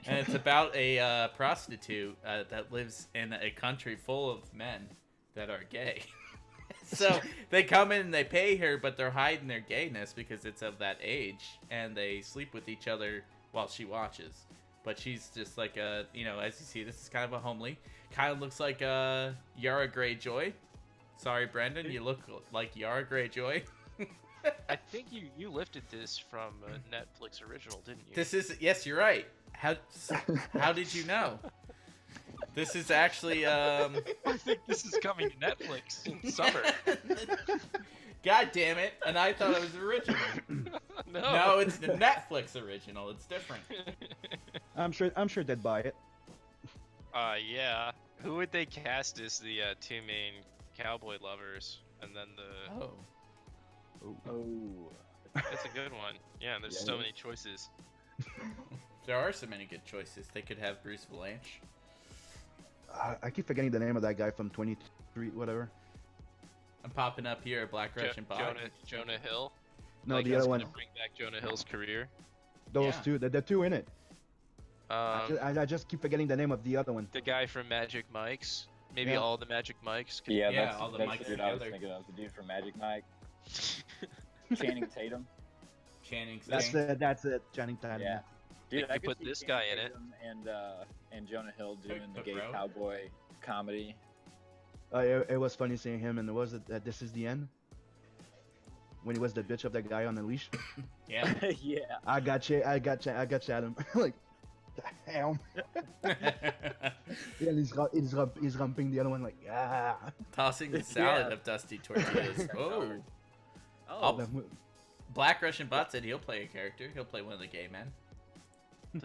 And it's about a prostitute that lives in a country full of men that are gay. So they come in and they pay her, but they're hiding their gayness because it's of that age, and they sleep with each other while she watches. But she's just like as you see, this is kind of a homely. Kind of looks like Yara Greyjoy. Sorry, Brendan, you look like Yara Greyjoy. I think you lifted this from a Netflix original, didn't you? Yes, you're right. How did you know? This is actually I think this is coming to Netflix in summer. God damn it! And I thought it was original. No, it's the Netflix original. It's different. I'm sure they'd buy it. Yeah. Who would they cast as the two main cowboy lovers, and then the? Oh. That's a good one. Yeah, there's so many choices. There are so many good choices. They could have Bruce Valanche. I keep forgetting the name of that guy from 23, whatever. I'm popping up here, Black Russian Bot. Jonah Hill. No, the other one. Gonna bring back Jonah Hill's career. Those two, the two in it. I I just keep forgetting the name of the other one. The guy from Magic Mike's. Maybe all the Magic Mike's. That's all the that's Mikes the dude I was together. thinking of. The dude from Magic Mike. Channing Tatum. Channing That's it. Channing Tatum. Yeah. Dude, If I you could put see this Channing guy in it. Tatum and Jonah Hill doing the gay bro. cowboy comedy. It was funny seeing him, and was it that This Is the End? When he was the bitch of that guy on the leash. Yeah. Yeah. I got you, Adam. Like, damn. Yeah, he's rumping the other one like, yeah. Tossing the salad of dusty tortillas. Oh. Black Russian Bot said he'll play a character. He'll play one of the gay men.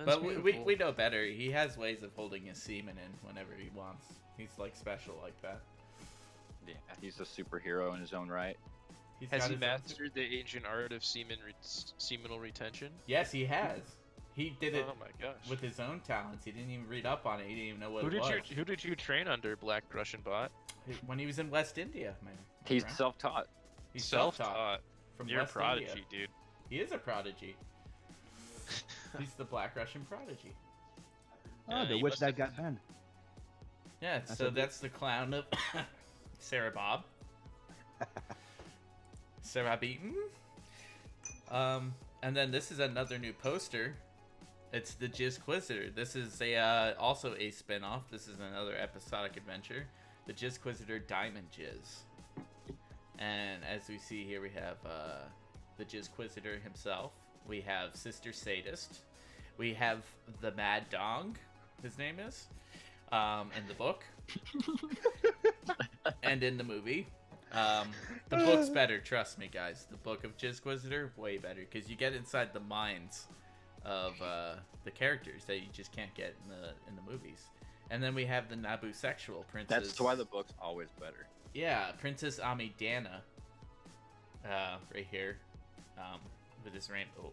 But we know better. He has ways of holding his semen in whenever he wants. He's like special like that. Yeah, he's a superhero in his own right. Has he mastered the ancient art of seminal retention? Yes, he has. He did it Oh my gosh. with his own talents. He didn't even read up on it. He didn't even know what it was. Who did you train under, Black Russian Bot? When he was in West India, man. He's self-taught. He's Self-taught. from You're West a prodigy, India. dude. He is a prodigy. He's the Black Russian prodigy. Oh, the he witch must that have- got banned. Yeah, so that's the clown of Sarah Bob. Sarah Beaton. And then this is another new poster. It's the Jizzquisitor. This is also a spin-off. This is another episodic adventure. The Jizzquisitor Diamond Jizz. And as we see here, we have the Jizzquisitor himself. We have Sister Sadist. We have the Mad Dong, his name is, in the book. And in the movie. The book's better, trust me, guys. The book of Jizzquisitor, way better, because you get inside the minds of the characters that you just can't get in the movies. And then we have the Naboo sexual princess. That's why the book's always better. Yeah, Princess Amidala, right here, with his rainbow,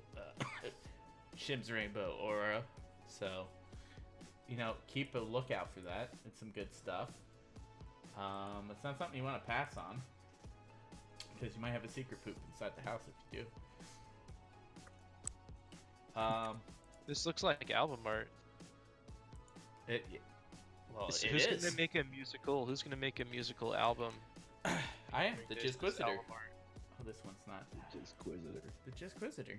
Shim's rainbow aura. So, keep a lookout for that. It's some good stuff. It's not something you want to pass on, because you might have a secret poop inside the house if you do. This looks like album art. Who's is. gonna make a musical? Who's gonna make a musical album? I am the This Jizzquisitor. album art. Oh, this one's not. Jizzquisitor. The Jizzquisitor.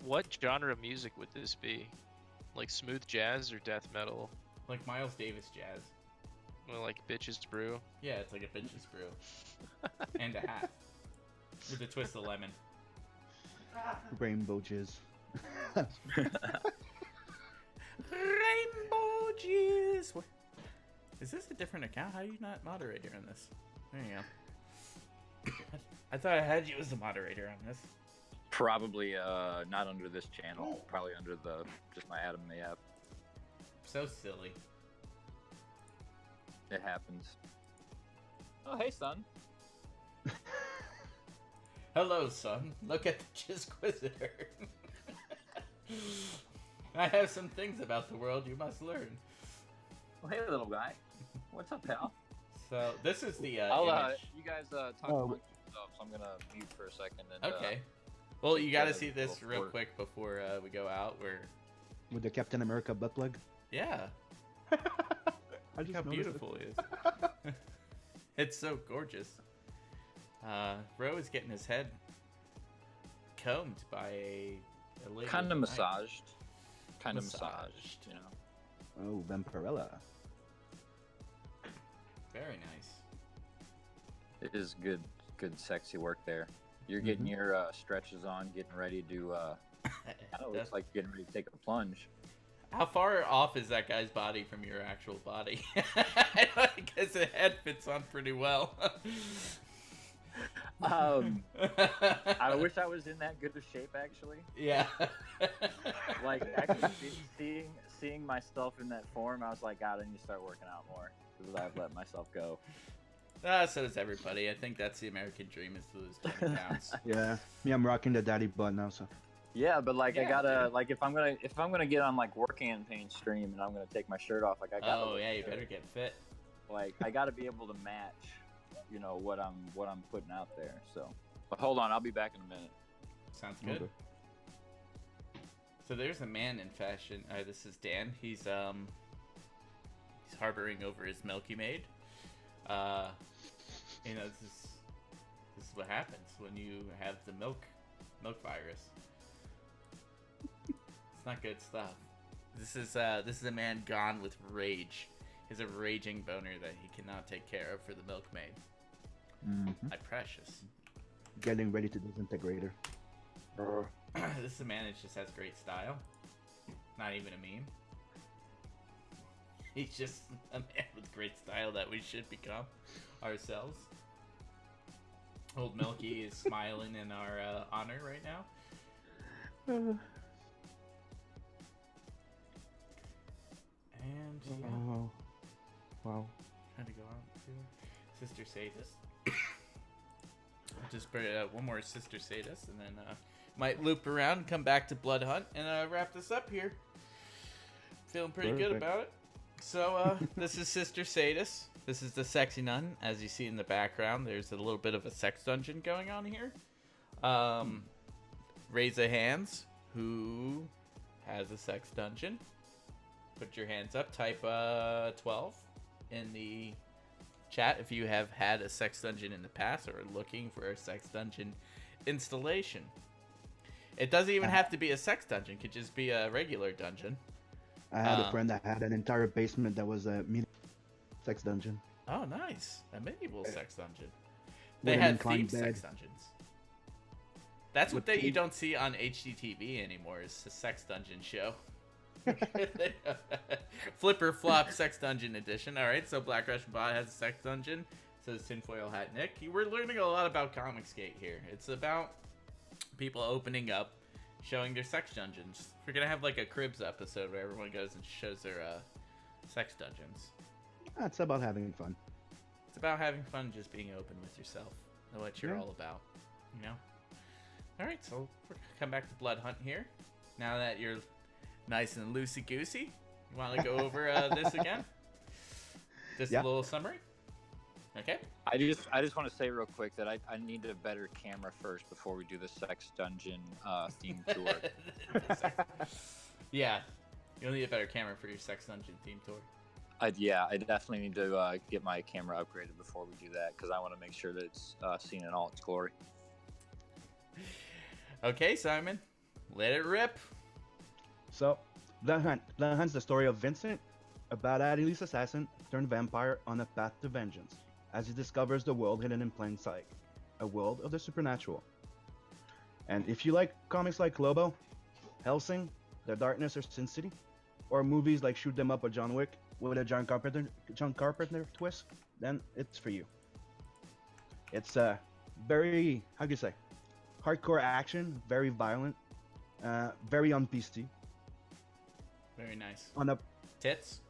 What genre of music would this be? Like smooth jazz or death metal? Like Miles Davis jazz. Or like Bitches Brew? Yeah, it's like a bitch's brew. And a half. With a twist of lemon. Rainbow jizz. Rainbow Jizz! Is this a different account? How are you not moderator on this? There you go. I thought I had you as the moderator on this. Probably not under this channel. Probably under just my Adam the app. So silly. It happens. Oh, hey, son. Hello, son. Look at the Jizzquisitor. I have some things about the world you must learn. Well, hey, little guy. What's up, pal? So, this is the I'll image. you guys talk amongst yourselves, so I'm gonna mute for a second. And, Okay. Well, you gotta yeah, see this we'll real work. quick before we go out. With the Captain America butt plug. Yeah. I Look how noticed it. beautiful it is. It's so gorgeous. Ro is getting his head combed by a lady. Kind of with a knife. massaged. Kind of massaged, you know. Oh, Vampirella. Very nice. It is good, sexy work there. You're getting your stretches on, getting ready to. It looks like getting ready to take a plunge. How far off is that guy's body from your actual body? I guess the head fits on pretty well. I wish I was in that good of shape, actually. Yeah. Like, actually, seeing myself in that form, I was like, God, I need to start working out more because I've let myself go. So does everybody. I think that's the American dream, is to lose 20 pounds. Yeah, me, I'm rocking the daddy butt now, so. Yeah, but like, Yeah, I gotta like if I'm gonna get on like work campaign stream and I'm gonna take my shirt off, like I gotta. Oh yeah, you better get fit. Like I gotta be able to match, you know, what I'm putting out there. So, but hold on, I'll be back in a minute. Sounds good. Okay. So there's a man in fashion. This is Dan. He's harboring over his Milky Maid. You know, this is what happens when you have the milk virus. It's not good stuff. This is a man gone with rage. He has a raging boner that he cannot take care of for the milkmaid. Mm-hmm. My precious. Getting ready to disintegrate her. This is a man that just has great style. Not even a meme. He's just a man with great style that we should become ourselves. Old Milky is smiling in our honor right now. And yeah, Oh, wow. trying to go out to Sister Sadist. Just put one more Sister Sadist, and then might loop around and come back to Blood Hunt and wrap this up here. Feeling pretty good Perfect. about it. So this is Sister Sadist. This is the sexy nun. As you see in the background, there's a little bit of a sex dungeon going on here. Raise a hands. Who has a sex dungeon? Put your hands up. Type 12 in the chat if you have had a sex dungeon in the past or are looking for a sex dungeon installation. It doesn't even have to be a sex dungeon. It could just be a regular dungeon. I had a friend that had an entire basement that was a sex dungeon. Oh, nice. A medieval sex dungeon. With They an have inclined themed sex bed. dungeons. That's what With you themed- don't see on HGTV anymore, is the sex dungeon show. Flipper Flop Sex Dungeon Edition. Alright, so Black Russian Bot has a sex dungeon. Says Tinfoil Hat Nick. We're learning a lot about Comicsgate here. It's about people opening up, showing their sex dungeons. We're gonna have like a Cribs episode where everyone goes and shows their sex dungeons. It's about having fun. It's about having fun, just being open with yourself and what you're Yeah. all about, you know? Alright, so we're gonna come back to Blood Hunt here. Now that you're nice and loosey-goosey, you want to go over this again? Just Yeah. a little summary? Okay. I just want to say real quick that I need a better camera first before we do the sex dungeon theme tour. Yeah, you'll need a better camera for your sex dungeon theme tour. I definitely need to get my camera upgraded before we do that because I want to make sure that it's seen in all its glory. Okay, Simon, let it rip. So, Blood Hunt's the story of Vincent, a bad elite assassin turned vampire on a path to vengeance, as he discovers the world hidden in plain sight, a world of the supernatural. And if you like comics like Lobo, Hellsing, The Darkness or Sin City, or movies like Shoot 'Em Up or John Wick with a John Carpenter twist, then it's for you. It's very, how do you say, hardcore action, very violent, very on PC. Very nice. On a Tits?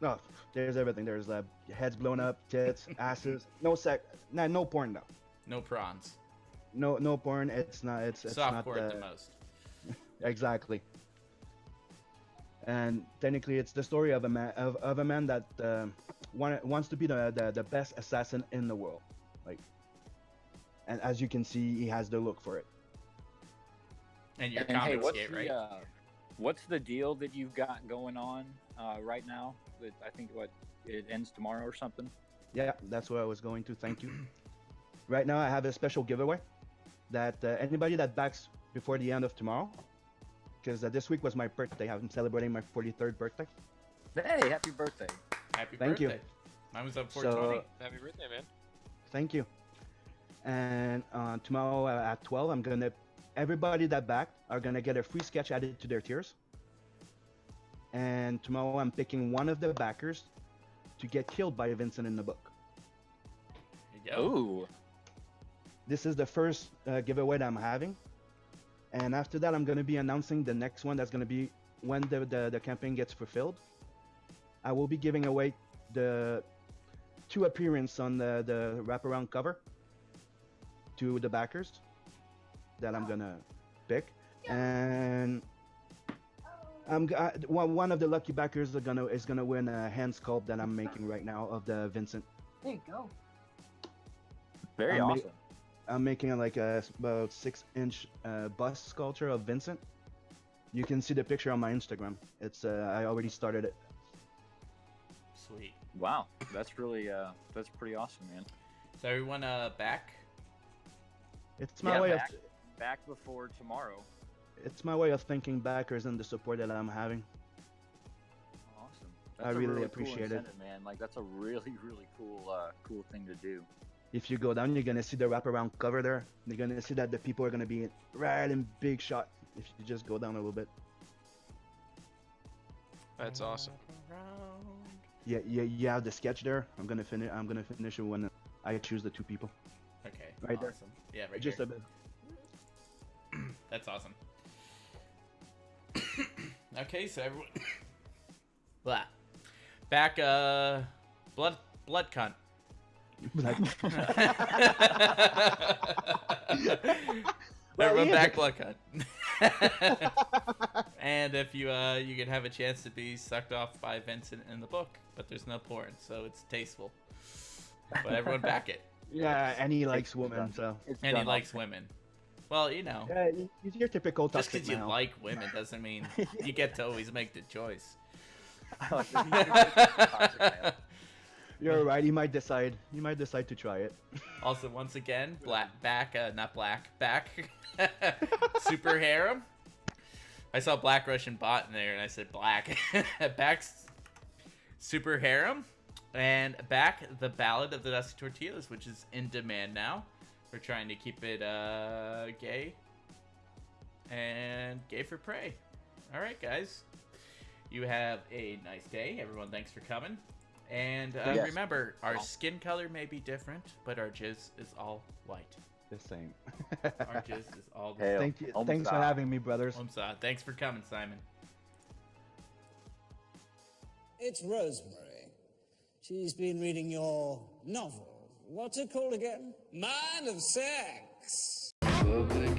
no, there's everything. There's heads blown up, tits, asses. No no porn though. No prawns. No porn. It's not. It's not Softcore at the most. exactly. And technically, it's the story of a man that wants to be the best assassin in the world. Like, and as you can see, he has the look for it. And your And hey, Comicsgate, right? what's the deal that you've got going on right now? I think it ends tomorrow or something. Yeah, that's what I was going to. Thank you. right now I have a special giveaway that anybody that backs before the end of tomorrow, because this week was my birthday. I'm celebrating my 43rd birthday. Hey, happy birthday. Happy Thank you. birthday. Mine was on 420. So, Happy birthday, man. thank you. And tomorrow at 12, everybody that backed are gonna get a free sketch added to their tiers. And tomorrow I'm picking one of the backers to get killed by Vincent in the book. There you go. Ooh. This is the first giveaway that I'm having. And after that, I'm gonna be announcing the next one. That's gonna be when the campaign gets fulfilled. I will be giving away the 2 appearances on the wraparound cover to the backers that I'm gonna pick, and one of the lucky backers is gonna win a hand sculpt that I'm making right now of the Vincent. There you go. Very I'm ma- awesome. I'm making about 6-inch bust sculpture of Vincent. You can see the picture on my Instagram. It's I already started it. Sweet. Wow, that's really that's pretty awesome, man. So everyone back? It's my Yeah, way back before tomorrow. It's my way of thanking backers and the support that I'm having. Awesome. I That's a really cool appreciate it. incentive, man. Like that's a really cool thing to do. If you go down, you're gonna see the wraparound cover there. You're gonna see that the people are gonna be right in big shot. If you just go down a little bit. That's awesome. Yeah, you have the sketch there. I'm gonna finish it when I choose the 2 people. Okay. Right there. awesome. Yeah, right Just here. a bit. That's awesome. Okay, so everyone blah. Back blood cunt. Everyone back blood cunt. And if you you can have a chance to be sucked off by Vincent in the book, but there's no porn, so it's tasteful. But everyone back it. Yeah, and he likes women, so. And he likes women. Well, you know. Yeah, he's your typical Just toxic because you male. like women doesn't mean you get to always make the choice. I like that. You're right. You might decide to try it. Also, once again, back, super harem. I saw Black Russian bot in there, and I said black. Back's super harem, and back the Ballad of the Dusty Tortillas, which is in demand now. We're trying to keep it gay and gay for prey. All right, guys. You have a nice day. Everyone, thanks for coming. And Yes. remember, our skin color may be different, but our jizz is all white. The same. Our jizz is all Hey, white. Thanks for having me, brothers. Thanks for coming, Simon. It's Rosemary. She's been reading your novel. What's it called again? Man of Sex. Public